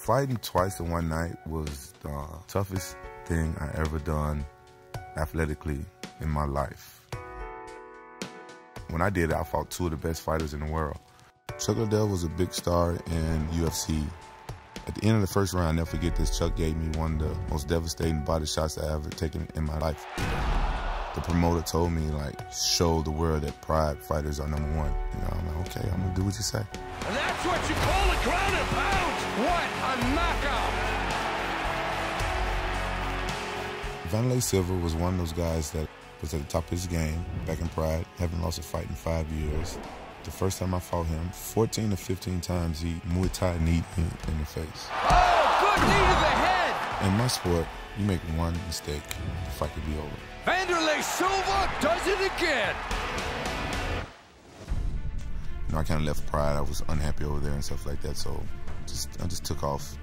Fighting twice in one night was the toughest thing I ever done athletically in my life. When I did it, I fought two of the best fighters in the world. Chuck Liddell was a big star in UFC. At the end of the first round, I'll never forget this, Chuck gave me one of the most devastating body shots I've ever taken in my life. The promoter told me, like, show the world that Pride fighters are #1. You know, I'm like, okay, I'm gonna do what you say. And that's what you call a ground and pound! What a knockout! Vanderlei Silva was one of those guys that was at the top of his game back in Pride, haven't lost a fight in 5 years. The first time I fought him, 14 to 15 times he Muay Thai kneed me in the face. Oh, good knee to the head! In my sport, you make one mistake, the fight could be over. Vanderlei Silva does it again! You know, I kind of left Pride. I was unhappy over there and stuff like that, so I just took off.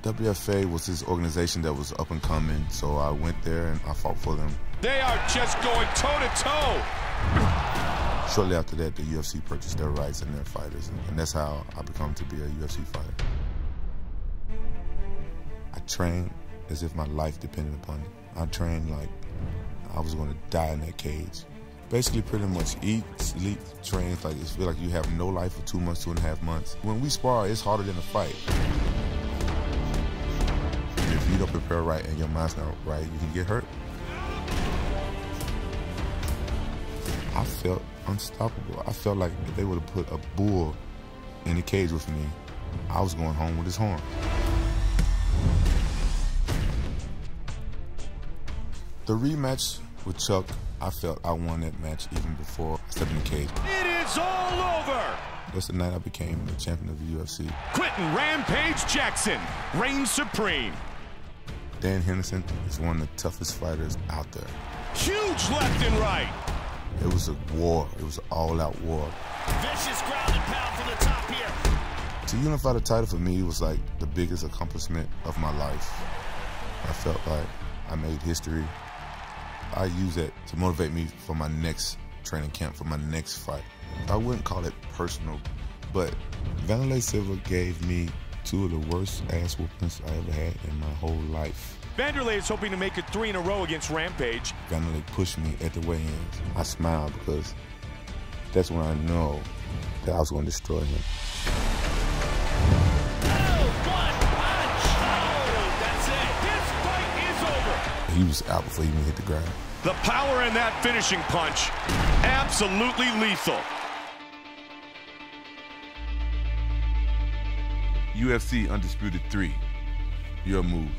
WFA was this organization that was up and coming, so I went there and I fought for them. They are just going toe-to-toe! Shortly after that, the UFC purchased their rights and their fighters, and that's how I became to be a UFC fighter. I trained as if my life depended upon it. I trained like I was going to die in that cage. Basically, pretty much eat, sleep, train. Like, it feels like you have no life for 2 months, 2.5 months. When we spar, it's harder than a fight. If you don't prepare right and your mind's not right, you can get hurt. I felt unstoppable. I felt like if they would have put a bull in the cage with me, I was going home with his horn. The rematch with Chuck, I felt I won that match even before I stepped in the cage. It is all over! That's the night I became the champion of the UFC. Quentin Rampage Jackson reigns supreme. Dan Henderson is one of the toughest fighters out there. Huge left and right. It was a war. It was an all-out war. Vicious ground and pound from the top here. To unify the title for me was like the biggest accomplishment of my life. I felt like I made history. I use that to motivate me for my next training camp, for my next fight. I wouldn't call it personal, but Vanderlei Silva gave me two of the worst ass whoopings I ever had in my whole life. Vanderlei is hoping to make it 3 in a row against Rampage. Vanderlei pushed me at the weigh-ins. I smiled because that's when I know that I was going to destroy him. He was out before he even hit the ground. The power in that finishing punch, absolutely lethal. UFC Undisputed 3, your move.